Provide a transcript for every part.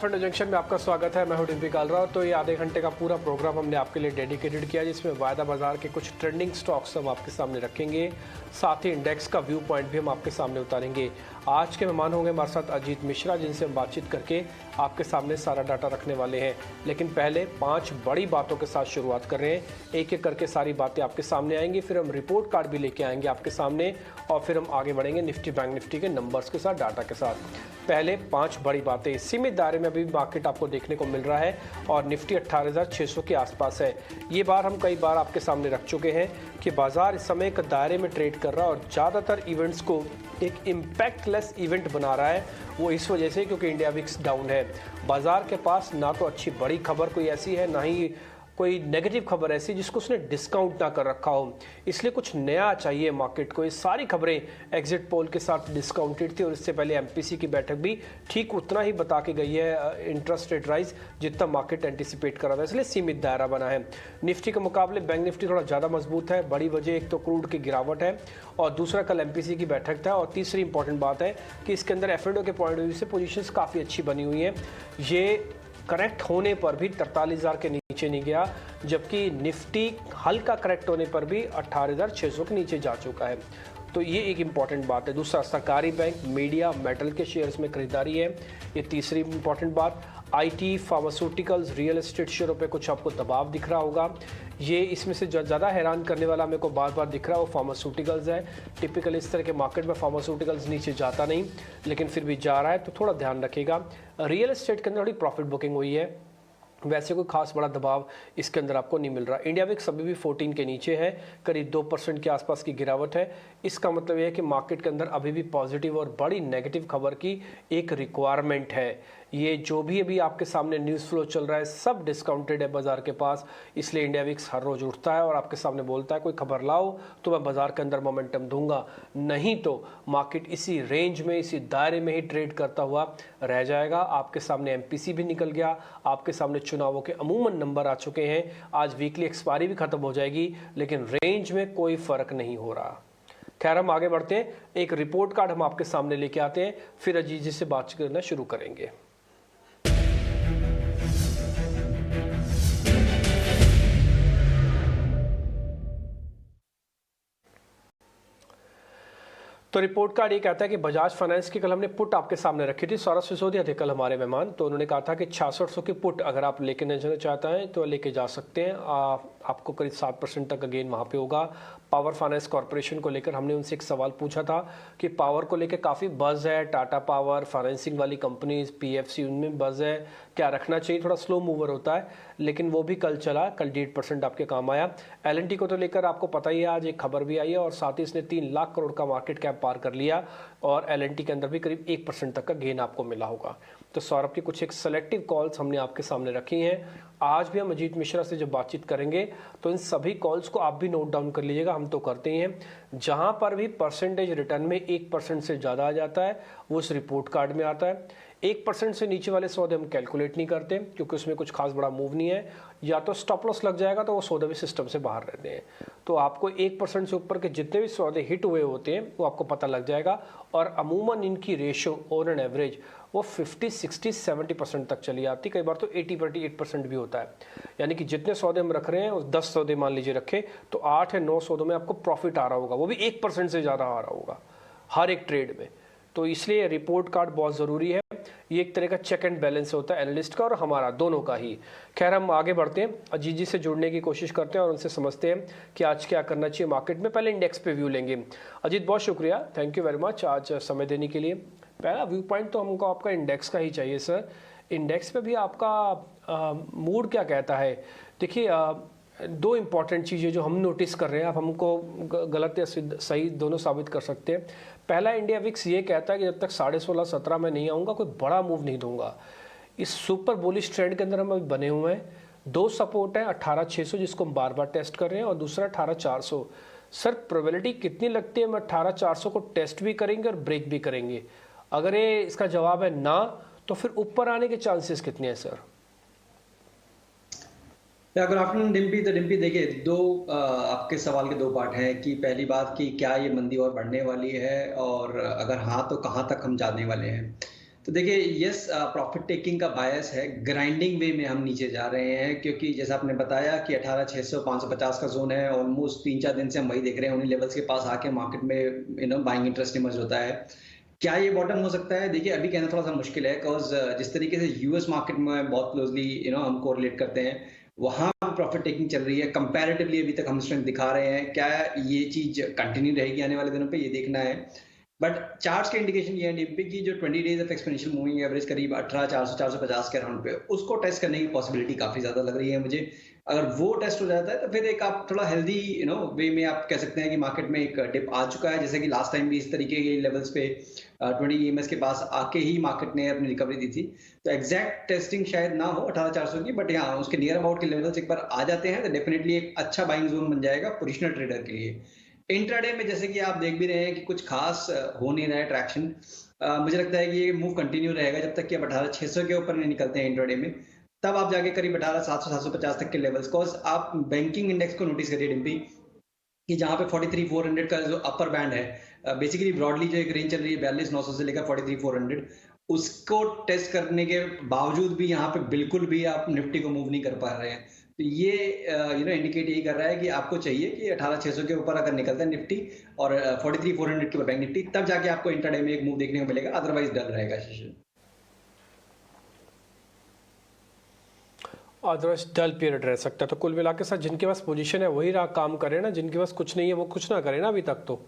Fund junction में आपका स्वागत है। मैं हूं डिम्पी कालरा। तो ये आधे घंटे का पूरा प्रोग्राम हमने आपके लिए डेडिकेटेड किया, जिसमें वायदा बाजार के कुछ ट्रेंडिंग स्टॉक्स हम आपके सामने रखेंगे, साथ ही इंडेक्स का व्यू पॉइंट भी हम आपके सामने उतारेंगे। आज के मेहमान होंगे हमारे साथ अजीत मिश्रा, जिनसे हम बातचीत करके आपके सामने सारा डाटा रखने वाले हैं। लेकिन पहले 5 बड़ी बातों के साथ शुरुआत कर रहे हैं। एक एक करके सारी बातें आपके सामने आएंगी, फिर हम रिपोर्ट कार्ड भी लेके आएंगे आपके सामने, और फिर हम आगे बढ़ेंगे निफ्टी बैंक निफ्टी के नंबर्स के साथ, डाटा के साथ। पहले 5 बड़ी बातें। सीमित दायरे में अभी मार्केट आपको देखने को मिल रहा है और निफ्टी 18,600 के आसपास है। ये बार हम कई बार आपके सामने रख चुके हैं कि बाजार इस समय एक दायरे में ट्रेड कर रहा है और ज़्यादातर इवेंट्स को एक इम्पैक्टलेस इवेंट बना रहा है। वो इस वजह से क्योंकि इंडिया विक्स डाउन है। बाजार के पास ना तो अच्छी बड़ी खबर कोई ऐसी है, ना ही कोई नेगेटिव खबर ऐसी जिसको उसने डिस्काउंट ना कर रखा हो। इसलिए कुछ नया चाहिए मार्केट को। ये सारी खबरें एग्जिट पोल के साथ डिस्काउंटेड थी और इससे पहले एमपीसी की बैठक भी ठीक उतना ही बता के गई है इंटरेस्ट रेट राइज जितना मार्केट एंटिसिपेट कर रहा था, इसलिए सीमित दायरा बना है। निफ्टी के मुकाबले बैंक निफ्टी थोड़ा ज़्यादा मजबूत है। बड़ी वजह एक तो क्रूड की गिरावट है और दूसरा कल एमपीसी की बैठक था, और तीसरी इंपॉर्टेंट बात है कि इसके अंदर एफ&ओ के पॉइंट ऑफ व्यू से पोजीशंस काफ़ी अच्छी बनी हुई हैं। ये करेक्ट होने पर भी 43,000 के नीचे नहीं गया, जबकि निफ्टी हल्का करेक्ट होने पर भी 18,600 के नीचे जा चुका है। तो ये एक इम्पॉर्टेंट बात है। दूसरा, सरकारी बैंक, मीडिया, मेटल के शेयर्स में खरीदारी है। ये तीसरी इम्पॉर्टेंट बात। आईटी, फार्मास्यूटिकल्स, रियल एस्टेट शेयरों पे कुछ आपको दबाव दिख रहा होगा। ये इसमें से ज़्यादा हैरान करने वाला मेरे को बार बार दिख रहा है वो फार्मास्यूटिकल्स है। टिपिकल इस तरह के मार्केट में फार्मास्यूटिकल्स नीचे जाता नहीं, लेकिन फिर भी जा रहा है, तो थोड़ा ध्यान रखिएगा। रियल एस्टेट के अंदर थोड़ी प्रॉफिट बुकिंग हुई है, वैसे कोई खास बड़ा दबाव इसके अंदर आपको नहीं मिल रहा। इंडिया विक्स अभी भी 14 के नीचे है, करीब 2% के आसपास की गिरावट है। इसका मतलब यह है कि मार्केट के अंदर अभी भी पॉजिटिव और बड़ी नेगेटिव खबर की एक रिक्वायरमेंट है। ये जो भी अभी आपके सामने न्यूज़ फ्लो चल रहा है सब डिस्काउंटेड है बाजार के पास, इसलिए इंडिया विक्स हर रोज उठता है और आपके सामने बोलता है कोई खबर लाओ तो मैं बाजार के अंदर मोमेंटम दूंगा, नहीं तो मार्केट इसी रेंज में, इसी दायरे में ही ट्रेड करता हुआ रह जाएगा। आपके सामने एमपीसी भी निकल गया, आपके सामने चुनावों के अमूमन नंबर आ चुके हैं। आज वीकली एक्सपायरी भी खत्म हो जाएगी, लेकिन रेंज में कोई फर्क नहीं हो रहा। खैर, हम आगे बढ़ते हैं। एक रिपोर्ट कार्ड हम आपके सामने लेके आते हैं, फिर अजीत जी से बात करना शुरू करेंगे। तो रिपोर्ट कार्ड ये कहता है कि बजाज फाइनेंस की कल हमने पुट आपके सामने रखी थी। सौरभ सिसोदिया थे कल हमारे मेहमान, तो उन्होंने कहा था कि 6600 की पुट अगर आप लेके नहीं जाना चाहते हैं तो लेके जा सकते हैं। आपको करीब 7% तक का गेन वहाँ पे होगा। पावर फाइनेंस कॉर्पोरेशन को लेकर हमने उनसे एक सवाल पूछा था कि पावर को लेकर काफ़ी बज़ है, टाटा पावर, फाइनेंसिंग वाली कंपनीज, पीएफसी, उनमें बज़ है, क्या रखना चाहिए? थोड़ा स्लो मूवर होता है, लेकिन वो भी कल चला, कल 1.5% आपके काम आया। एलएनटी को तो लेकर आपको पता ही है, आज एक खबर भी आई है और साथ ही इसने 3 लाख करोड़ का मार्केट कैप पार कर लिया और एलएनटी के अंदर भी करीब 1% तक का गेन आपको मिला होगा। तो सौरभ की कुछ एक सेलेक्टिव कॉल्स हमने आपके सामने रखी हैं। आज भी हम अजीत मिश्रा से जब बातचीत करेंगे तो इन सभी कॉल्स को आप भी नोट डाउन कर लीजिएगा। हम तो करते ही हैं। जहां पर भी परसेंटेज रिटर्न में 1% से ज़्यादा आ जाता है वो इस रिपोर्ट कार्ड में आता है। 1% से नीचे वाले सौदे हम कैलकुलेट नहीं करते क्योंकि उसमें कुछ खास बड़ा मूव नहीं है, या तो स्टॉप लॉस लग जाएगा तो वो सौदे भी सिस्टम से बाहर रहते हैं। तो आपको 1% से ऊपर के जितने भी सौदे हिट हुए होते हैं वो आपको पता लग जाएगा, और अमूमन इनकी रेशो ऑन एन एवरेज वो 50, 60, 70% तक चली आती, कई बार तो 80% भी होता है। यानी कि जितने सौदे हम रख रहे हैं, उस 10 सौदे मान लीजिए रखे तो 8 या 9 सौदों में आपको प्रॉफिट आ रहा होगा, वो भी 1% से ज़्यादा आ रहा होगा हर एक ट्रेड में। तो इसलिए रिपोर्ट कार्ड बहुत ज़रूरी है। ये एक तरह का चेक एंड बैलेंस होता है एनालिस्ट का और हमारा, दोनों का ही। खैर, हम आगे बढ़ते हैं, अजीत जी से जुड़ने की कोशिश करते हैं और उनसे समझते हैं कि आज क्या करना चाहिए मार्केट में। पहले इंडेक्स पे व्यू लेंगे। अजीत, बहुत शुक्रिया, थैंक यू वेरी मच आज समय देने के लिए। पहला व्यू पॉइंट तो हमको आपका इंडेक्स का ही चाहिए सर। इंडेक्स पे भी आपका मूड क्या कहता है? देखिए, 2 इम्पॉर्टेंट चीज़ें जो हम नोटिस कर रहे हैं, आप हमको गलत या सही दोनों साबित कर सकते हैं। पहला, इंडिया विक्स ये कहता है कि जब तक 16.5-17 में नहीं आऊँगा कोई बड़ा मूव नहीं दूंगा। इस सुपर बुलिश ट्रेंड के अंदर हम अभी बने हुए हैं। 2 सपोर्ट है, 18,600 जिसको हम बार बार टेस्ट कर रहे हैं, और दूसरा 18,400। सर, प्रोबेबिलिटी कितनी लगती है हम 18,400 को टेस्ट भी करेंगे और ब्रेक भी करेंगे? अगर ये इसका जवाब है ना, तो फिर ऊपर आने के चांसेस कितने हैं सर? Good afternoon Dimpy. तो डिम्पी देखिए, आपके सवाल के 2 पार्ट हैं कि पहली बात कि क्या ये मंदी और बढ़ने वाली है, और अगर हाँ तो कहाँ तक हम जाने वाले हैं। तो देखिए यस, प्रॉफिट टेकिंग का बायस है, ग्राइंडिंग वे में हम नीचे जा रहे हैं क्योंकि जैसा आपने बताया कि 18,600 550 का जोन है, ऑलमोस्ट 3-4 दिन से हम वही देख रहे हैं, उन्हीं लेवल्स के पास आके मार्केट में बाइंग इंटरेस्ट इमर्ज होता है। क्या ये बॉटम हो सकता है? देखिए अभी कहना थोड़ा सा मुश्किल है, बिकॉज जिस तरीके से यूएस मार्केट में बहुत क्लोजली हम कोरिलेट करते हैं, वहां प्रॉफिट टेकिंग चल रही है कंपैरेटिवली, अभी तक हम स्ट्रेंथ दिखा रहे हैं। क्या ये चीज कंटिन्यू रहेगी आने वाले दिनों पे, ये देखना है। बट चार्ट्स के इंडिकेशन ये है डीपी की, जो 20 days of exponential moving average करीब 18,400 450 के अराउंड पे, उसको टेस्ट करने की पॉसिबिलिटी काफी ज्यादा लग रही है मुझे। अगर वो टेस्ट हो जाता है तो फिर एक आप थोड़ा हेल्दी वे में आप कह सकते हैं कि मार्केट में एक डिप आ चुका है, जैसे कि लास्ट टाइम भी इस तरीके के लेवल्स पे 20 ईएमएस के पास आके ही मार्केट ने अपनी रिकवरी दी थी। तो एग्जैक्ट टेस्टिंग शायद ना हो 18,400 की, बट यहाँ उसके नियर अबाउट के लेवल्स एक बार आ जाते हैं तो डेफिनेटली एक अच्छा बाइंग जोन बन जाएगा पोजिशनल ट्रेडर के लिए। इंट्राडे में जैसे कि आप देख भी रहे हैं कि कुछ खास हो नहीं रहा है ट्रैक्शन। मुझे लगता है कि ये मूव कंटिन्यू रहेगा जब तक कि आप 18,600 के ऊपर नहीं निकलते हैं इंट्राडे में। तब आप जाके करीब 18,700 750 तक के लेवल्स, कॉज आप बैंकिंग इंडेक्स को नोटिस करिए डिम्पी, कि जहाँ पे 43,400 का जो अपर बैंड है, बेसिकली ब्रॉडली जो एक रेंज चल रही है 42,900 से लेकर 43,400, उसको टेस्ट करने के बावजूद भी यहाँ पे बिल्कुल भी आप निफ्टी को मूव नहीं कर पा रहे हैं। तो ये इंडिकेट यही कर रहा है कि आपको चाहिए कि 18,600 के ऊपर अगर निकलता है निफ्टी और 43,400 के ऊपर बैंक निफ्टी, तब जाके आपको इंट्राडे में एक मूव देखने को मिलेगा, अदरवाइज डल रहेगा सेशन। अदरवाइज डल पीरियड रह सकता है। तो कुल मिला के साथ जिनके पास पोजीशन है वही काम करे ना, जिनके पास कुछ नहीं है वो कुछ ना करे ना अभी तक तो।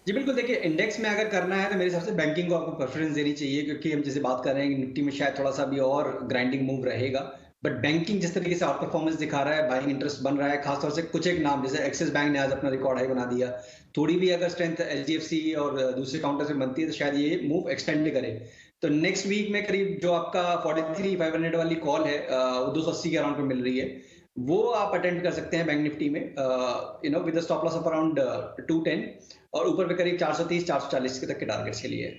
जी बिल्कुल, देखिए इंडेक्स में अगर करना है तो मेरे हिसाब से बैंकिंग को आपको प्रेफरेंस देनी चाहिए, क्योंकि हम जैसे बात कर रहे हैं कि निफ्टी में शायद थोड़ा सा भी और ग्राइंडिंग मूव रहेगा, बट बैंकिंग जिस तरीके से आउट परफॉर्मेंस दिखा रहा है, बाइंग इंटरेस्ट बन रहा है, खासतौर से कुछ एक नाम जैसे एक्सिस बैंक ने आज अपना रिकॉर्ड हाई बना दिया, थोड़ी भी अगर स्ट्रेंथ एचडीएफसी और दूसरे काउंटर से बनती है तो शायद ये मूव एक्सटेंड भी करे। तो नेक्स्ट वीक में करीब जो आपका 43,500 वाली कॉल है, वो 280 के अराउंड पे मिल रही है, वो आप अटेंड कर सकते हैं बैंक निफ्टी में, with stop loss of around 210, और ऊपर पे करीब 430 440 के तक के टारगेट्स के लिए।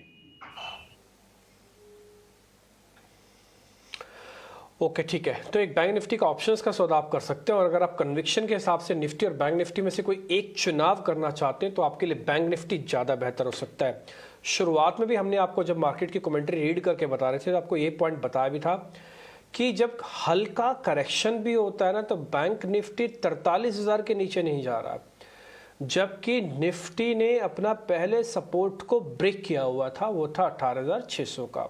ओके ठीक है, तो एक बैंक निफ्टी का ऑप्शंस का सौदा आप कर सकते हैं, और अगर आप कन्विक्शन के हिसाब से निफ्टी और बैंक निफ्टी में से कोई एक चुनाव करना चाहते हैं तो आपके लिए बैंक निफ्टी ज़्यादा बेहतर हो सकता है। शुरुआत में भी हमने आपको जब मार्केट की कमेंट्री रीड करके बता रहे थे तो आपको ये पॉइंट बताया भी था कि जब हल्का करेक्शन भी होता है ना तो बैंक निफ्टी 43,000 के नीचे नहीं जा रहा, जबकि निफ्टी ने अपना पहले सपोर्ट को ब्रेक किया हुआ था, वो था 18,600 का।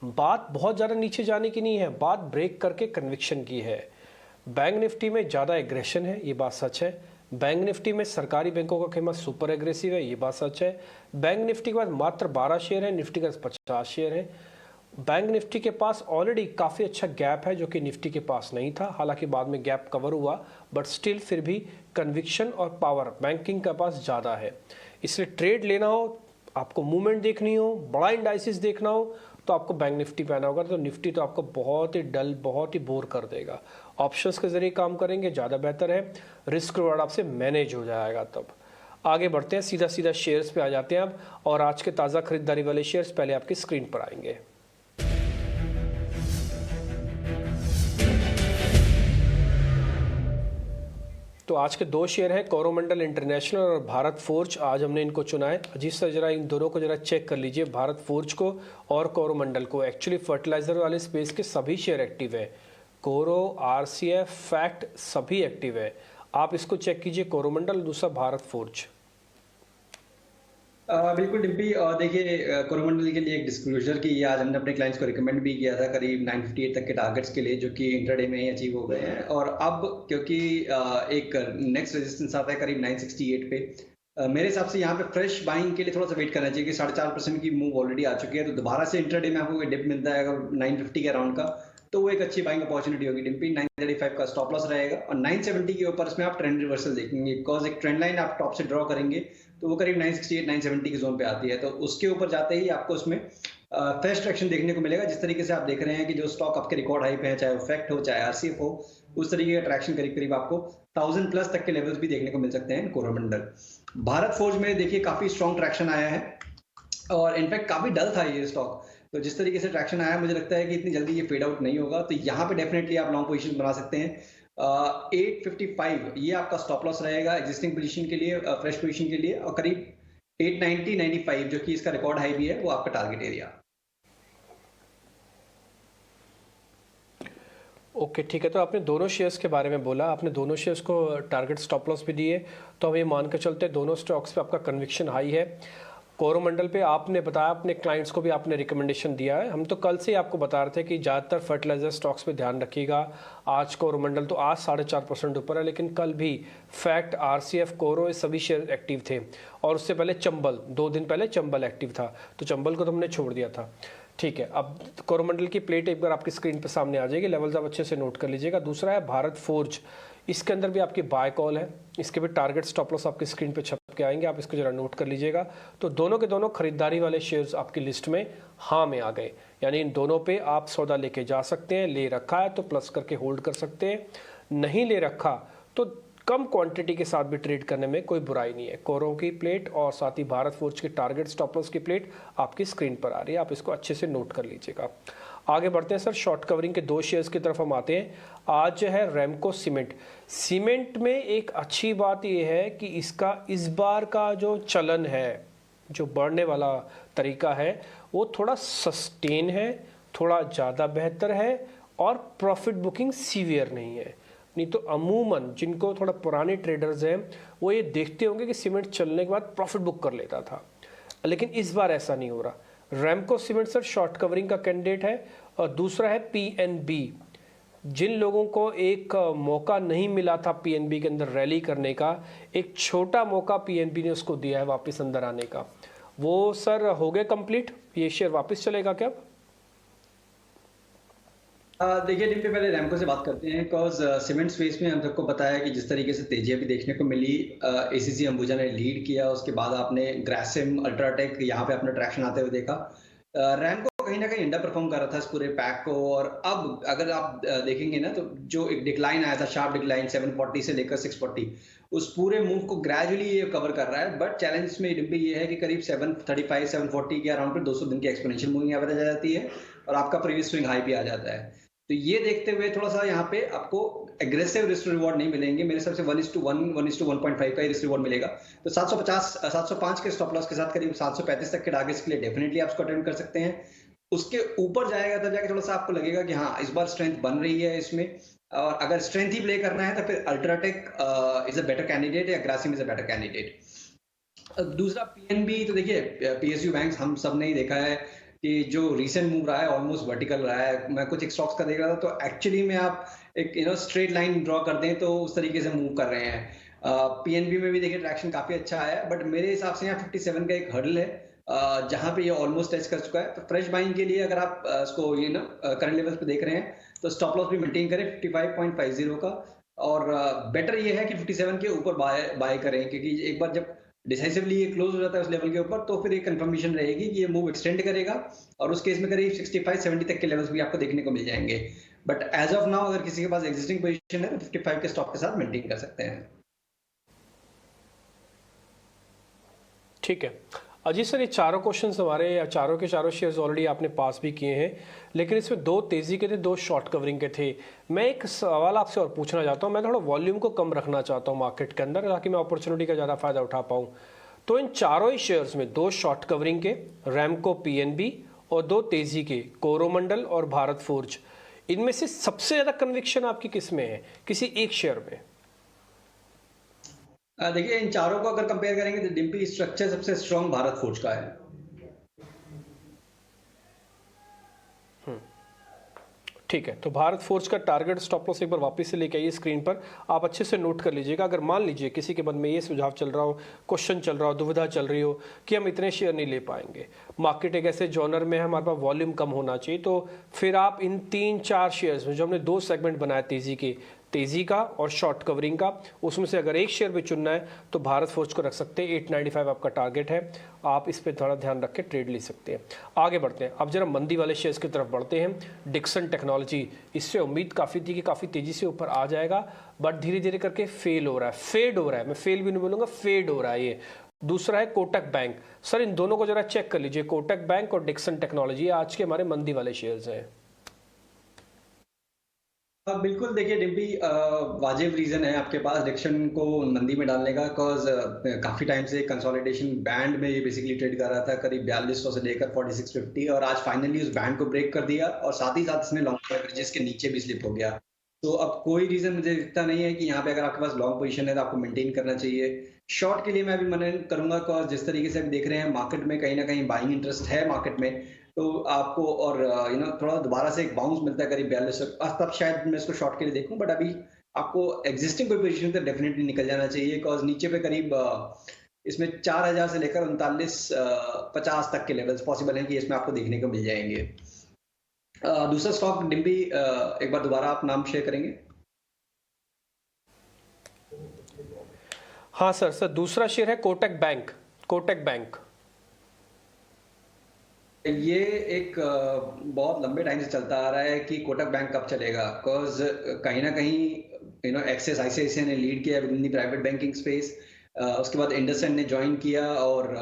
बात बहुत ज़्यादा नीचे जाने की नहीं है, बात ब्रेक करके कन्विक्शन की है। बैंक निफ्टी में ज़्यादा एग्रेशन है, ये बात सच है। बैंक निफ्टी में सरकारी बैंकों का कीमत सुपर एग्रेसिव है, ये बात सच है। बैंक निफ्टी के पास मात्र 12 शेयर है, निफ्टी के पास 50 शेयर है। बैंक निफ्टी के पास ऑलरेडी काफ़ी अच्छा गैप है जो कि निफ्टी के पास नहीं था, हालांकि बाद में गैप कवर हुआ, बट स्टिल फिर भी कन्विक्शन और पावर बैंकिंग के पास ज़्यादा है। इसलिए ट्रेड लेना हो, आपको मूवमेंट देखनी हो, बड़ा इंडाइसिस देखना हो तो आपको बैंक निफ्टी पे आना होगा। तो निफ्टी तो आपको बहुत ही डल, बहुत ही बोर कर देगा। ऑप्शंस के जरिए काम करेंगे ज़्यादा बेहतर है, रिस्क रिवार्ड आपसे मैनेज हो जाएगा। तब आगे बढ़ते हैं, सीधा सीधा शेयर्स पे आ जाते हैं अब, और आज के ताज़ा खरीदारी वाले शेयर्स पहले आपकी स्क्रीन पर आएंगे। तो आज के दो शेयर हैं, कोरोमंडल इंटरनेशनल और भारत फोर्ज। आज हमने इनको चुना है। अजीत सर जरा इन दोनों को जरा चेक कर लीजिए, भारत फोर्ज को और कोरोमंडल को। एक्चुअली फर्टिलाइजर वाले स्पेस के सभी शेयर एक्टिव है, कोरो, आरसीएफ, फैक्ट सभी एक्टिव है। आप इसको चेक कीजिए, कोरोमंडल, दूसरा भारत फोर्ज। बिल्कुल डिम्पी, देखिए कोरोमंडल के लिए एक डिस्क्लोजर की आज हमने अपने क्लाइंट्स को रिकमेंड भी किया था करीब 958 तक के टारगेट्स के लिए, जो कि इंट्राडे में ही अचीव हो गए हैं। और अब क्योंकि एक नेक्स्ट रेजिस्टेंस आता है करीब 968 पे, मेरे हिसाब से यहाँ पे फ्रेश बाइंग के लिए थोड़ा सा वेट करना चाहिए कि 4.5% की मूव ऑलरेडी आ चुकी है, तो दोबारा से इंट्राडे में आपको डिप मिलता है अगर 950 के अराउंड का, तो वो एक अच्छी बाइंग अपॉर्चुनिटी होगी डिम्पी। 935 का स्टॉप लॉस रहेगा, और 970 के ऊपर इसमें आप ट्रेंड रिवर्सल देखेंगे, बिकॉज एक ट्रेंड लाइन आप टॉप से ड्रॉ करेंगे तो वो करीब 968 970 की जोन पे आती है। तो उसके ऊपर जाते ही आपको उसमें फ्रेश ट्रैक्शन देखने को मिलेगा, जिस तरीके से आप देख रहे हैं कि जो स्टॉक आपके रिकॉर्ड हाई पे है, चाहे वो फैक्ट हो चाहे आरसीएफ हो, उस तरीके का ट्रैक्शन करीब करीब आपको 1000 प्लस तक के लेवल्स भी देखने को मिल सकते हैं कोरोमंडल। भारत फोर्ज में देखिए काफी स्ट्रॉन्ग ट्रैक्शन आया है, और इनफैक्ट काफी डल था ये स्टॉक, तो जिस तरीके से ट्रैक्शन आया मुझे लगता है कि इतनी जल्दी ये फेड आउट नहीं होगा। तो यहाँ पे डेफिनेटली आप लॉन्ग पोजीशन बना सकते हैं। 855 ये आपका स्टॉप लॉस रहेगा एग्जिस्टिंग पोजीशन के लिए, फ्रेश पोजीशन के लिए, और करीब 890 95 जो कि इसका रिकॉर्ड हाई भी है, वो आपका टारगेट एरिया। ओके ठीक है, तो आपने दोनों शेयर्स के बारे में बोला, आपने दोनों शेयर्स को टारगेट स्टॉप लॉस भी दिए, तो हम ये मान कर चलते हैं दोनों स्टॉक्स पे आपका कन्विक्शन हाई है। कोरोमंडल पे आपने बताया, अपने क्लाइंट्स को भी आपने रिकमेंडेशन दिया है। हम तो कल से ही आपको बता रहे थे कि ज़्यादातर फर्टिलाइजर स्टॉक्स पे ध्यान रखिएगा। आज कोरोमंडल तो आज 4.5% ऊपर है, लेकिन कल भी फैक्ट, आरसीएफ, कोरो, ये सभी शेयर एक्टिव थे। और उससे पहले चंबल, 2 दिन पहले चंबल एक्टिव था, तो चंबल को तो हमने छोड़ दिया था। ठीक है, अब कोरोमंडल की प्लेट एक बार आपकी स्क्रीन पर सामने आ जाएगी, लेवल्स आप अच्छे से नोट कर लीजिएगा। दूसरा है भारत फोर्ज, इसके अंदर भी आपकी बाय कॉल है, इसके भी टारगेट स्टॉप लॉस आपकी स्क्रीन पे छप के आएंगे, आप इसको जरा नोट कर लीजिएगा। तो दोनों के दोनों खरीदारी वाले शेयर्स आपकी लिस्ट में हाँ में आ गए, यानी इन दोनों पे आप सौदा लेके जा सकते हैं। ले रखा है तो प्लस करके होल्ड कर सकते हैं, नहीं ले रखा तो कम क्वांटिटी के साथ भी ट्रेड करने में कोई बुराई नहीं है। कोरो की प्लेट और साथ ही भारत फोर्ज की टारगेट स्टॉप लॉस की प्लेट आपकी स्क्रीन पर आ रही है, आप इसको अच्छे से नोट कर लीजिएगा। आगे बढ़ते हैं सर, शॉर्ट कवरिंग के 2 शेयर्स की तरफ हम आते हैं। आज जो है रैमको सीमेंट, सीमेंट में एक अच्छी बात यह है कि इसका इस बार का जो चलन है, जो बढ़ने वाला तरीका है, वो थोड़ा सस्टेन है, थोड़ा ज़्यादा बेहतर है और प्रॉफिट बुकिंग सीवियर नहीं है। नहीं तो अमूमन जिनको थोड़ा पुराने ट्रेडर्स हैं वो ये देखते होंगे कि सीमेंट चलने के बाद प्रॉफिट बुक कर लेता था, लेकिन इस बार ऐसा नहीं हो रहा। Ramco cement sir short covering का कैंडिडेट है। और दूसरा है पीएनबी, जिन लोगों को एक मौका नहीं मिला था पीएनबी के अंदर रैली करने का, एक छोटा मौका पीएनबी ने उसको दिया है वापस अंदर आने का, वो सर हो गए कंप्लीट। ये शेयर वापस चलेगा क्या? देखिए डिम्पी, पहले रैमको से बात करते हैं, बिकॉज सीमेंट स्पेस में हम सबको पता है कि जिस तरीके से तेजी अभी देखने को मिली, एसीसी अंबुजा ने लीड किया, उसके बाद आपने ग्रासिम, अल्ट्राटेक यहाँ पे अपना ट्रैक्शन आते हुए देखा। रैमको कहीं ना कहीं अंडर परफॉर्म कर रहा था इस पूरे पैक को, और अब अगर आप देखेंगे ना, तो जो एक डिक्लाइन आया था, शार्प डिक्लाइन 740 से लेकर 640, उस पूरे मूव को ग्रेजुअली ये कवर कर रहा है। बट चैलेंज में डिम्पी ये है कि करीब 735 740 के अराउंड पे 200 दिन की एक्सपोनेंशियल मूविंग एवरेज आ जाती है, और आपका प्रीवियस स्विंग हाई भी आ जाता है। तो ये देखते हुए थोड़ा सा यहाँ पे आपको एग्रेसिव रिस्क रिवॉर्ड नहीं मिलेंगे, मेरे हिसाब से 1:1 1:1.5 का ही रिस्क रिवॉर्ड मिलेगा। तो 705 के स्टॉप लॉस के साथ करीब 735 तक के टारगेट्स के लिए डेफिनेटली आप इसको अटेम्प्ट कर सकते हैं। उसके ऊपर जाएगा तब जाके थोड़ा सा आपको लगेगा कि हाँ इस बार स्ट्रेंथ बन रही है इसमें, और अगर स्ट्रेंथ ही प्ले करना है तो फिर UltraTech is a better candidate या Grasim is a better candidate. दूसरा पीएनबी, तो देखिए पीएसयू बैंक हम सब ने ही देखा है कि जो रीसेंट मूव रहा है ऑलमोस्ट वर्टिकल रहा है। मैं कुछ एक स्टॉक्स का देख रहा था, तो एक्चुअली में आप एक स्ट्रेट लाइन ड्रॉ कर दें तो उस तरीके से मूव कर रहे हैं। पीएनबी में भी देखिए ट्रैक्शन काफी अच्छा आया है, बट मेरे हिसाब से यहाँ 57 का एक हर्डल है, जहां पे ये ऑलमोस्ट टच कर चुका है। तो फ्रेश बाइंग के लिए अगर आप इसको करंट लेवल्स पे देख रहे हैं, तो स्टॉप लॉस भी मेंटेन करें 55.50 का, और बेटर ये है कि 57 के ऊपर बाय करें, क्योंकि एक बार जब डिसाइसिवली ये क्लोज हो जाता है उस लेवल के ऊपर, तो फिर एक कंफर्मेशन रहेगी कि ये मूव एक्सटेंड करेगा, और उस केस में करीब 65-70 तक के लेवल्स भी आपको देखने को मिल जाएंगे। बट एज ऑफ नाउ अगर किसी के पास एग्जिस्टिंग पोजीशन है तो 55 के स्टॉप के साथ मेंटेन कर सकते हैं। ठीक है अजीत सर, ये चारों क्वेश्चंस हमारे, या चारों के चारों शेयर्स ऑलरेडी आपने पास भी किए हैं, लेकिन इसमें 2 तेजी के थे, 2 शॉर्ट कवरिंग के थे। मैं एक सवाल आपसे और पूछना चाहता हूँ, मैं थोड़ा वॉल्यूम को कम रखना चाहता हूँ मार्केट के अंदर, ताकि मैं अपॉर्चुनिटी का ज़्यादा फायदा उठा पाऊँ। तो इन चारों ही शेयर्स में 2 शॉर्ट कवरिंग के रैमको पीएनबी और 2 तेजी के कोरोमंडल और भारत फोर्ज, इनमें से सबसे ज़्यादा कन्विक्शन आपकी किस में है, किसी एक शेयर में? देखिए इन चारों को अगर कंपेयर करेंगे तो डिम्पी स्ट्रक्चर सबसे स्ट्रॉन्ग भारत फोर्ज का है। ठीक है, तो भारत फोर्ज का टारगेट स्टॉप लॉस एक बार वापस से लेके आइए स्क्रीन पर, आप अच्छे से नोट कर लीजिएगा। अगर मान लीजिए किसी के मन में ये सुझाव चल रहा हो, क्वेश्चन चल रहा हो, दुविधा चल रही हो कि हम इतने शेयर नहीं ले पाएंगे, मार्केट एक ऐसे जॉनर में है हमारे पास वॉल्यूम कम होना चाहिए, तो फिर आप इन 3-4 शेयर्स में जो हमने 2 सेगमेंट बनाए तेजी का और शॉर्ट कवरिंग का, उसमें से अगर एक शेयर भी चुनना है तो भारत फोर्ज को रख सकते हैं। 895 आपका टारगेट है, आप इस पर थोड़ा ध्यान रख के ट्रेड ले सकते हैं। आगे बढ़ते हैं, अब जरा मंदी वाले शेयर्स की तरफ बढ़ते हैं। डिक्सन टेक्नोलॉजी, इससे उम्मीद काफ़ी थी कि काफ़ी तेजी से ऊपर आ जाएगा, बट धीरे धीरे करके फेल हो रहा है, फेड हो रहा है, मैं फेल भी नहीं बोलूँगा, फेड हो रहा है ये। दूसरा है कोटक बैंक, सर इन दोनों को जरा चेक कर लीजिए, कोटक बैंक और डिक्सन टेक्नोलॉजी आज के हमारे मंदी वाले शेयर्स हैं। बिल्कुल देखिए डिम्पी, वाजिब रीज़न है आपके पास डिक्शन को मंदी में डालने का, बिकॉज़ काफ़ी टाइम से कंसोलिडेशन बैंड में ये बेसिकली ट्रेड कर रहा था, करीब 4200 से लेकर 4650, और आज फाइनली उस बैंड को ब्रेक कर दिया और साथ ही साथ इसने लॉन्ग एवरेजेस के नीचे भी स्लिप हो गया। तो अब कोई रीज़न मुझे दिखता नहीं है कि यहाँ पे अगर आपके पास लॉन्ग पोजीशन है तो आपको मेंटेन करना चाहिए। शॉर्ट के लिए मैं भी मना करूँगा, बिकॉज़ जिस तरीके से हम देख रहे हैं मार्केट में कहीं न कहीं बाइंग इंटरेस्ट है मार्केट में, तो आपको और थोड़ा दोबारा से एक बाउंस मिलता है करीब 42 तब शायद मैं इसको शॉर्ट के लिए देखूं, बट अभी आपको एग्जिस्टिंग कोई पोजीशन तो डेफिनेटली निकल जाना चाहिए, बिकॉज नीचे पे करीब इसमें 4000 से लेकर 3950 तक के लेवल्स पॉसिबल हैं कि इसमें आपको देखने को मिल जाएंगे। दूसरा स्टॉक डिम्बी, एक बार दोबारा आप नाम शेयर करेंगे? हाँ सर, दूसरा शेयर है कोटक बैंक। कोटक बैंक ये एक बहुत लंबे टाइम से चलता आ रहा है कि कोटक बैंक कब चलेगा, बिकॉज कहीं ना कहीं एक्सिस आईसीआईसीआई ने लीड किया with in the private banking space. उसके बाद इंडसइंड ने ज्वाइन किया और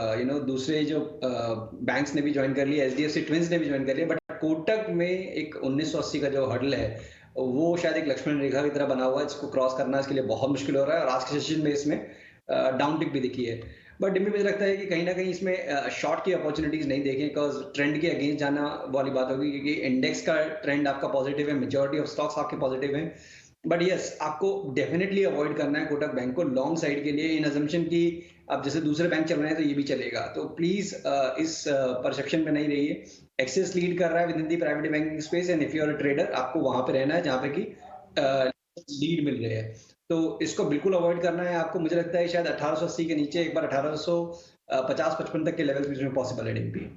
दूसरे जो बैंक्स ने भी ज्वाइन कर लिया, एचडीएफसी ट्विंस ने भी ज्वाइन कर लिया, बट कोटक में एक 1980 का जो हर्डल है वो शायद एक लक्ष्मण रेखा की तरह बना हुआ है, जिसको क्रॉस करना इसके लिए बहुत मुश्किल हो रहा है, और आज के सेशन में इसमें डाउन टिक भी दिखी है। बट डिम्पी मुझे लगता है कि कहीं ना कहीं इसमें शॉर्ट की अपॉर्चुनिटीज नहीं देखें, बिकॉज ट्रेंड के अगेंस्ट जाना वाली बात होगी, क्योंकि इंडेक्स का ट्रेंड आपका पॉजिटिव है, मेजॉरिटी ऑफ स्टॉक्स आपके पॉजिटिव हैं। बट यस, आपको डेफिनेटली अवॉइड करना है कोटक बैंक को लॉन्ग साइड के लिए, इन अजम्पशन की अब जैसे दूसरे बैंक चल रहे हैं तो ये भी चलेगा। तो प्लीज इस परसेप्शन में नहीं रहिए। एक्सेस लीड कर रहा है within the private banking space, and if you are a trader आपको वहां पे रहना है जहां पे कि लीड मिल रही है। तो इसको बिल्कुल अवॉइड करना है आपको। मुझे लगता है शायद 1880 के नीचे एक बार 1850-55 तक के लेवल भी इसमें पॉसिबल है डिम्पी।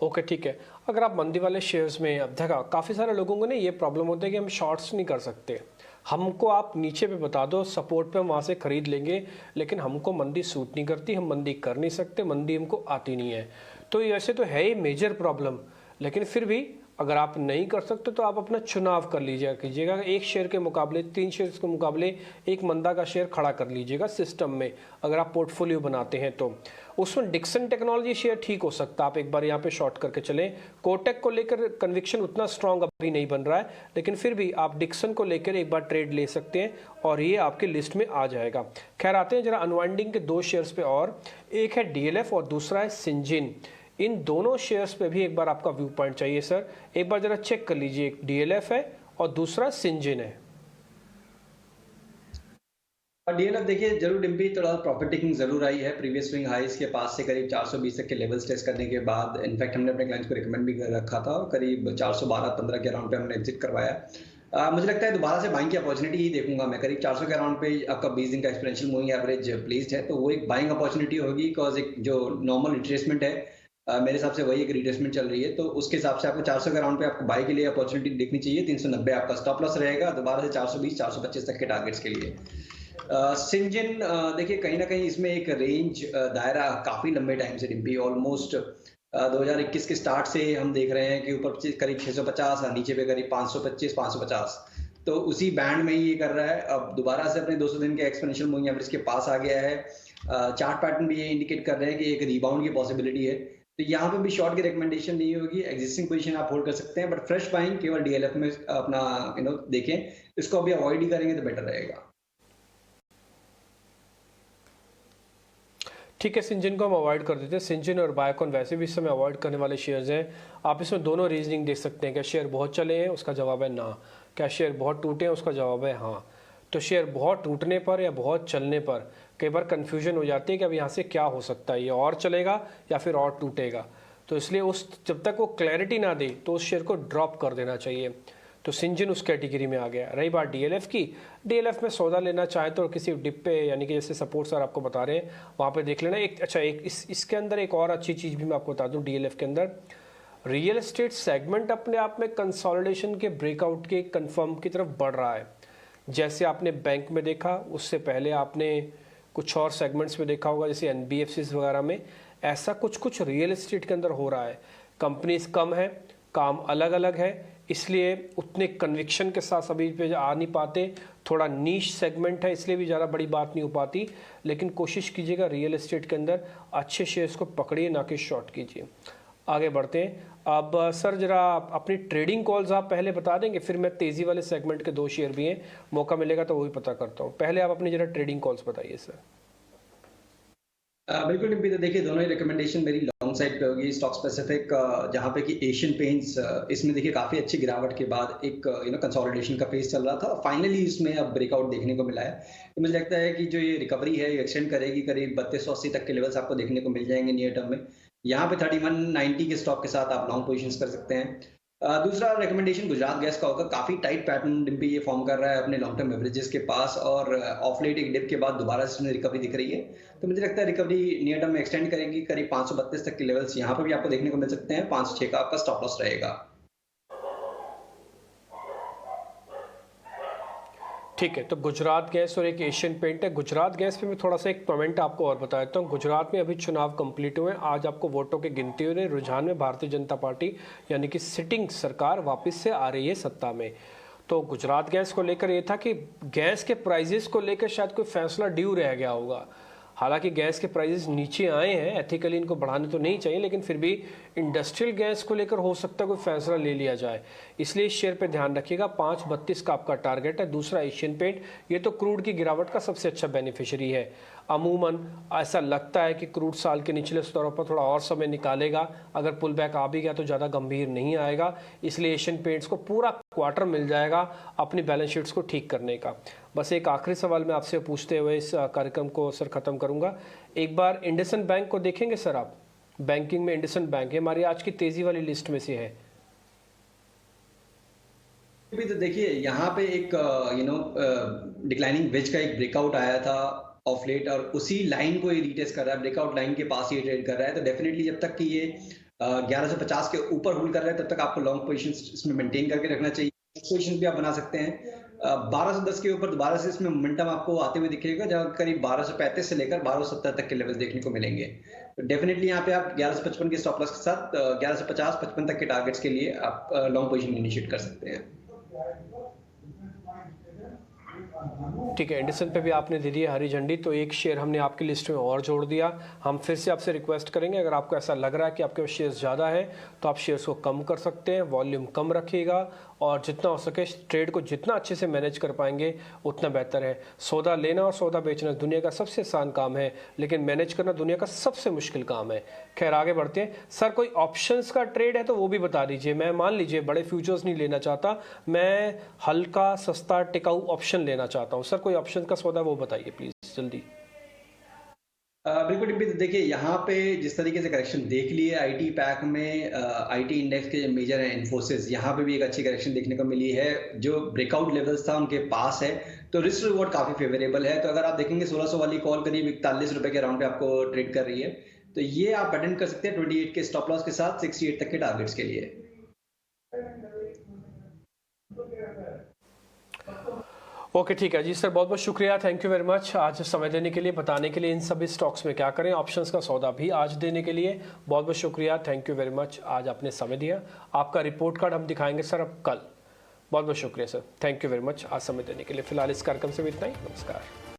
ओके ठीक है। अगर आप मंदी वाले शेयर्स में, अब देखा काफ़ी सारे लोगों को ना ये प्रॉब्लम होता है कि हम शॉर्ट्स नहीं कर सकते। हमको आप नीचे पे बता दो सपोर्ट पे, हम वहाँ से खरीद लेंगे, लेकिन हमको मंदी सूट नहीं करती, हम मंदी कर नहीं सकते, मंदी हमको आती नहीं है। तो ये ऐसे तो है ही मेजर प्रॉब्लम, लेकिन फिर भी अगर आप नहीं कर सकते तो आप अपना चुनाव कर लीजिएगा, कीजिएगा एक शेयर के मुकाबले 3 शेयर के मुकाबले एक मंदा का शेयर खड़ा कर लीजिएगा सिस्टम में, अगर आप पोर्टफोलियो बनाते हैं तो। उसमें डिक्सन टेक्नोलॉजी शेयर ठीक हो सकता है, आप एक बार यहाँ पे शॉर्ट करके चलें। कोटक को लेकर कन्विक्शन उतना स्ट्रांग अभी नहीं बन रहा है, लेकिन फिर भी आप डिक्सन को लेकर एक बार ट्रेड ले सकते हैं और ये आपके लिस्ट में आ जाएगा। खैर आते हैं जरा अनवाइंडिंग के 2 शेयर्स पे, और एक है डीएलएफ और दूसरा है सिंजिन। इन दोनों शेयर्स पे भी एक बार आपका व्यू पॉइंट चाहिए सर, एक बार जरा चेक कर लीजिए। एक डीएलएफ है और दूसरा सिंजिन है। डीएलएफ देखिए जरूर डिम्पी, थोड़ा प्रॉफिट टेकिंग जरूर आई है प्रीवियस स्विंग हाइस के पास से करीब 420 तक के लेवल्स टेस्ट करने के बाद। इनफैक्ट हमने अपने क्लाइंट्स को रिकमेंड भी कर रखा था, करीब 412-15 के अराउंड पे हमने एग्जिट करवाया। मुझे लगता है दोबारा से बाइंग की अपॉर्चुनिटी ही देखूंगा मैं, करीब 400 के अराउंड पे आपका 20 दिन का एक्सपेंशियल मूविंग एवरेज प्लेस्ड है, तो वो एक बाइंग अपॉर्चुनिटी होगी, बिकॉज एक जो नॉर्मल रिट्रेसमेंट है मेरे हिसाब से वही एक रिट्रेसमेंट चल रही है, तो उसके हिसाब से आपको 400 के अराउंड पे आपको बाई के लिए अपॉर्चुनिटी देखनी चाहिए। 390 आपका स्टॉप लॉस रहेगा, दोबारा से 420-425 तक के टारगेट्स के लिए। सिंजिन देखिए कहीं ना कहीं इसमें एक रेंज दायरा काफी लंबे टाइम से डिम्पी, ऑलमोस्ट 2021 के स्टार्ट से हम देख रहे हैं कि ऊपर करीब 650 और नीचे पे करीब 525-550, तो उसी बैंड में ही ये कर रहा है। अब दोबारा से अपने 200 दिन के एक्सपोनेंशियल मूविंग एवरेज के पास आ गया है। चार्ट पैटर्न भी ये इंडिकेट कर रहे हैं कि एक रिबाउंड की पॉसिबिलिटी है, तो यहाँ पे भी शॉर्ट की रिकमेंडेशन नहीं होगी, एग्जिस्टिंग पोजीशन आप होल्ड कर सकते हैं, बट फ्रेश बाइंग केवल डीएलएफ में अपना देखें, इसको अभी अवॉइड ही करेंगे तो बेटर रहेगा। ठीक है, सिंजिन को हम अवॉइड कर देते हैं। सिंजिन और बायोकॉन वैसे भी इस समय अवॉइड करने वाले शेयर्स हैं। आप इसमें दोनों रीजनिंग देख सकते हैं। क्या शेयर बहुत चले हैं, उसका जवाब है ना। क्या शेयर बहुत टूटे हैं, उसका जवाब है हाँ। तो शेयर बहुत टूटने पर या बहुत चलने पर कई बार कन्फ्यूजन हो जाती है कि अब यहाँ से क्या हो सकता है, ये और चलेगा या फिर और टूटेगा। तो इसलिए उस जब तक वो क्लैरिटी ना दे तो उस शेयर को ड्रॉप कर देना चाहिए। तो सिंजिन उस कैटेगरी में आ गया। रही बात डीएलएफ की, डीएलएफ में सौदा लेना चाहे तो किसी डिप पे, यानी कि जैसे सपोर्ट सर आपको बता रहे हैं वहाँ पे देख लेना। एक अच्छा एक इसके अंदर एक और अच्छी चीज़ भी मैं आपको बता दूँ, डीएलएफ के अंदर रियल एस्टेट सेगमेंट अपने आप में कंसोलिडेशन के ब्रेकआउट के कंफर्म की तरफ बढ़ रहा है। जैसे आपने बैंक में देखा, उससे पहले आपने कुछ और सेगमेंट्स में देखा होगा, जैसे एनबीएफसीज वगैरह में ऐसा कुछ रियल एस्टेट के अंदर हो रहा है। कंपनीज कम है, काम अलग अलग है, इसलिए उतने कन्विक्शन के साथ सभी पे आ नहीं पाते। थोड़ा नीश सेगमेंट है, इसलिए भी ज़्यादा बड़ी बात नहीं हो पाती। लेकिन कोशिश कीजिएगा रियल एस्टेट के अंदर अच्छे शेयर्स को पकड़िए, ना कि शॉर्ट कीजिए। आगे बढ़ते हैं। अब सर जरा अपनी ट्रेडिंग कॉल्स आप पहले बता देंगे, फिर मैं तेज़ी वाले सेगमेंट के 2 शेयर भी हैं, मौका मिलेगा तो वो भी पता करता हूँ। पहले आप अपनी जरा ट्रेडिंग कॉल्स बताइए सर। बिल्कुल डिम्पी, तो देखिए दोनों ही रिकमेंडेशन मेरी लॉन्ग साइड पे होगी। स्टॉक स्पेसिफिक जहाँ पे कि एशियन पेंट्स, इसमें देखिए काफ़ी अच्छी गिरावट के बाद एक कंसोलिडेशन का फेज चल रहा था, फाइनली इसमें अब ब्रेकआउट देखने को मिला है। तो मुझे लगता है कि जो ये रिकवरी है ये एक्सटेंड करेगी, करीब 3280 तक के लेवल्स आपको देखने को मिल जाएंगे नियर टर्म में। यहाँ पे 3190 के स्टॉक के साथ आप लॉन्ग पोजिशंस कर सकते हैं। दूसरा रिकमेंडेशन गुजरात गैस का होगा। काफी टाइट पैटर्न डिम्पी ये फॉर्म कर रहा है अपने लॉन्ग टर्म एवरेजेस के पास, और ऑफ लेट एक डिप के बाद दोबारा से इसमें रिकवरी दिख रही है। तो मुझे लगता है रिकवरी नियर टर्म में एक्सटेंड करेंगी, करीब 532 तक के लेवल्स यहाँ पर भी आपको देखने को मिल सकते हैं। 5-6 का आपका स्टॉप लॉस रहेगा। ठीक है, तो गुजरात गैस और एक एशियन पेंट है। गुजरात गैस पे मैं थोड़ा सा एक कमेंट आपको और बता देता हूँ। गुजरात में अभी चुनाव कंप्लीट हुए हैं, आज आपको वोटों की गिनती हो रही है। रुझान में भारतीय जनता पार्टी यानी कि सिटिंग सरकार वापस से आ रही है सत्ता में। तो गुजरात गैस को लेकर ये था कि गैस के प्राइजेस को लेकर शायद कोई फैसला ड्यू रह गया होगा। हालांकि गैस के प्राइजेस नीचे आए हैं, एथिकली इनको बढ़ाने तो नहीं चाहिए, लेकिन फिर भी इंडस्ट्रियल गैस को लेकर हो सकता है कोई फैसला ले लिया जाए, इसलिए इस शेयर पे ध्यान रखिएगा। 532 का आपका टारगेट है। दूसरा एशियन पेंट, ये तो क्रूड की गिरावट का सबसे अच्छा बेनिफिशियरी है। अमूमन ऐसा लगता है कि क्रूड साल के निचले स्तरों पर थोड़ा और समय निकालेगा, अगर पुल बैक आ भी गया तो ज़्यादा गंभीर नहीं आएगा, इसलिए एशियन पेंट्स को पूरा क्वार्टर मिल जाएगा अपनी बैलेंस शीट्स को ठीक करने का। बस एक आखिरी सवाल मैं आपसे पूछते हुए इस कार्यक्रम को सर ख़त्म करूंगा। एक बार इंडसइंड बैंक को देखेंगे सर आप? बैंकिंग में इंडसइंड बैंक है, हमारी आज की तेज़ी वाली लिस्ट में से है। भी तो देखिए यहाँ पे एक डिक्लाइनिंग वेज का एक ब्रेकआउट आया था ऑफ लेट, और उसी लाइन को ये रीटेस्ट कर रहा है। ब्रेकआउट लाइन के पास ये ट्रेड कर रहा है। तो डेफिनेटली जब तक कि ये 1150 के ऊपर होल्ड कर रहा है तब तक आपको लॉन्ग पोजीशंस इसमें मेंटेन करके रखना चाहिए। पोजीशन भी आप बना सकते हैं। 1210 के ऊपर दोबारा से इसमें मोमेंटम आपको आते हुए दिखेगा, जहाँ करीब 1235 से लेकर 1270 तक के लेवल देखने को मिलेंगे। तो डेफिनेटली यहाँ पे आप 1155 के स्टॉप लॉस के साथ 1150-55 तक के टारगेट्स के लिए आप लॉन्ग पोजीशन इनिशिएट कर सकते हैं। ठीक है, इंडसइंड पे भी आपने दे दी है हरी झंडी, तो एक शेयर हमने आपकी लिस्ट में और जोड़ दिया। हम फिर से आपसे रिक्वेस्ट करेंगे, अगर आपको ऐसा लग रहा है कि आपके पास शेयर्स ज़्यादा है तो आप शेयर्स को कम कर सकते हैं, वॉल्यूम कम रखिएगा, और जितना हो सके ट्रेड को जितना अच्छे से मैनेज कर पाएंगे उतना बेहतर है। सौदा लेना और सौदा बेचना दुनिया का सबसे आसान काम है, लेकिन मैनेज करना दुनिया का सबसे मुश्किल काम है। खैर आगे बढ़ते हैं। सर कोई ऑप्शंस का ट्रेड है तो वो भी बता दीजिए। मैं मान लीजिए बड़े फ्यूचर्स नहीं लेना चाहता, मैं हल्का सस्ता टिकाऊ ऑप्शन लेना चाहता हूँ। सर कोई ऑप्शन का सौदा वो बताइए प्लीज़ जल्दी। बिल्कुल डिम्पी, तो देखिए यहाँ पे जिस तरीके से करेक्शन देख लिए आईटी पैक में, आईटी इंडेक्स के मेजर है इन्फोसिस, यहाँ पे भी एक अच्छी करेक्शन देखने को मिली है। जो ब्रेकआउट लेवल्स था उनके पास है, तो रिस्क रिवॉर्ड काफी फेवरेबल है। तो अगर आप देखेंगे 1600 वाली कॉल करीब 41 रुपए के अराउंड पे आपको ट्रेड कर रही है, तो ये आप अटेंड कर सकते हैं 28 के स्टॉप लॉस के साथ 68 तक के टारगेट्स के लिए। ओके ठीक है जी सर, बहुत बहुत शुक्रिया, थैंक यू वेरी मच आज समय देने के लिए, बताने के लिए इन सभी स्टॉक्स में क्या करें, ऑप्शंस का सौदा भी आज देने के लिए बहुत बहुत शुक्रिया, थैंक यू वेरी मच। आज आपने समय दिया। आपका रिपोर्ट कार्ड हम दिखाएंगे सर अब कल। बहुत बहुत शुक्रिया sir, thank you very much आज समय देने के लिए। फिलहाल इस कार्यक्रम से भी इतना ही, नमस्कार।